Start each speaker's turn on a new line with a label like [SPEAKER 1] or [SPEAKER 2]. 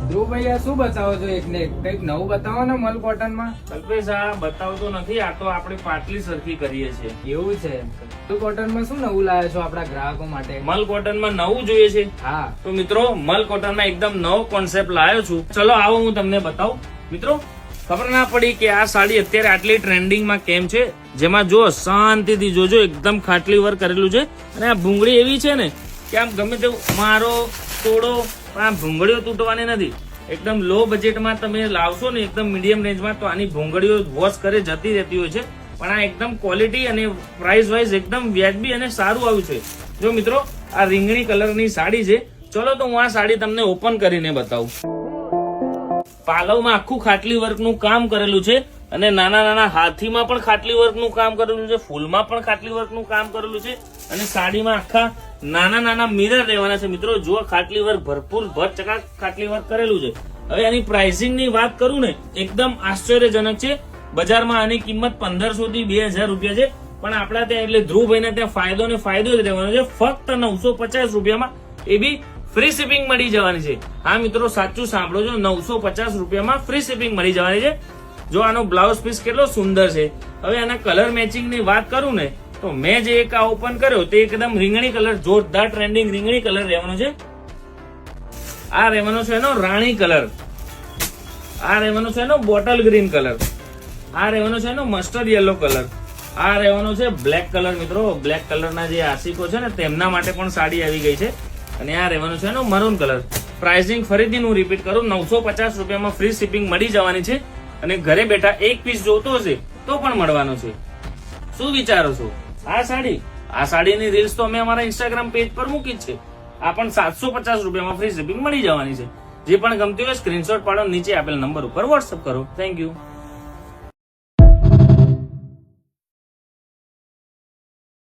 [SPEAKER 1] ધ્રુવભાઈ આ શું બતાવો છો એકને એક? કંઈક નવું બતાવો ને મલ કોટન માં.
[SPEAKER 2] કલ્પેશ આ બતાવતો નથી, આ તો આપણે પાટલી સરખી કરીએ છીએ.
[SPEAKER 1] એવું છે? મલ કોટન માં શું નવું લાવ્યા છો આપણા ગ્રાહકો માટે?
[SPEAKER 2] મલ કોટન માં નવું જોઈએ છે.
[SPEAKER 1] હા
[SPEAKER 2] તો મિત્રો મલ કોટન માં એકદમ નવો કોન્સેપ્ટ લાવ્યો છું. ચલો આવો હું તમને બતાવું. મિત્રો ખબર ના પડી કે આ સાડી અત્યારે આટલી ટ્રેન્ડિંગ માં કેમ છે. જેમાં જો શાંતિથી જોજો, એકદમ ખાટલી વર્ક કરેલું છે અને આ ભૂંગળી એવી છે ને કે આમ ગમે તેવું મારો તોડો પણ આ ભૂંગળીઓ તૂટવાની નથી. એકદમ લો બજેટમાં તમે લાવશો ને એકદમ મીડિયમ રેન્જમાં તો આની ભૂંગળીઓ વોશ કરે જતી રહેતી હોય છે, પણ આ એકદમ ક્વોલિટી અને પ્રાઇસ વાઇઝ એકદમ વ્યાજબી અને સારું આવ્યું છે. જો મિત્રો આ રીંગણી કલરની સાડી છે. ચલો તો હું આ સાડી તમને ઓપન કરીને બતાવું. પાલવમાં આખું ખાટલી વર્કનું કામ કરેલું છે અને નાના નાના હાથીમાં પણ ખાટલી વર્કનું કામ કરેલું છે, ફૂલમાં પણ ખાટલી વર્કનું કામ કરેલું છે અને સાડીમાં આખા નાના નાના મિરર રહેવાના છે. મિત્રો જુઓ ખાટલી વર્ક ભરપૂર ભરચકા ખાટલી વર્ક કરેલું છે. હવે આની પ્રાઇસિંગ ની વાત કરું ને એકદમ આશ્ચર્યજનક છે. બજારમાં આની કિંમત 1500 થી 2000 રૂપિયા છે, પણ આપણા ત્યાં એટલે ધ્રુવભાઈને ત્યાં ફાયદો ને ફાયદો જ રહેવાનો છે. ફક્ત 950 રૂપિયામાં એ બી ફ્રી શિપિંગ મળી જવાની છે. હા મિત્રો સાચું સાંભળો છો, 950 રૂપિયામાં ફ્રી શિપિંગ મળી જવાની છે. જો આનો બ્લાઉઝ પીસ કેટલો સુંદર છે. હવે આના કલર મેચિંગ ની વાત કરું ને તો મેં જે એક આ ઓપન કર્યો તે એકદમ રીંગણી કલર, જોરદાર ટ્રેન્ડિંગ રીંગણી કલર રહેવાનો છે. આ રહેવાનો છે એનો રાણી કલર, આ રહેવાનો છે એનો બોટલ ગ્રીન કલર, આ રહેવાનો છે એનો મસ્ટર્ડ યેલો કલર, આ રહેવાનો છે બ્લેક કલર. મિત્રો બ્લેક કલરના જે આશિકો છે ને તેમના માટે પણ સાડી આવી ગઈ છે. અને આ રહેવાનો છે એનો મરૂન કલર. પ્રાઇસિંગ ફરીથી હું રિપીટ કરું, 950 રૂપિયામાં ફ્રી શિપિંગ મળી જવાની છે અને ઘરે બેઠા એક પીસ જોતો હશે તો પણ મળવાનો છે. શું વિચારો છો? આ સાડીની રીલ્સ તો અમે અમારા ઇન્સ્ટાગ્રામ પેજ પર મૂકી જ છે. આ પણ 750 રૂપિયામાં ફ્રી શિપિંગ મળી જવાની છે. જે પણ ગમતી હોય સ્ક્રીનશોટ પાડો, નીચે આપેલ નંબર ઉપર વોટ્સઅપ કરો. Thank you.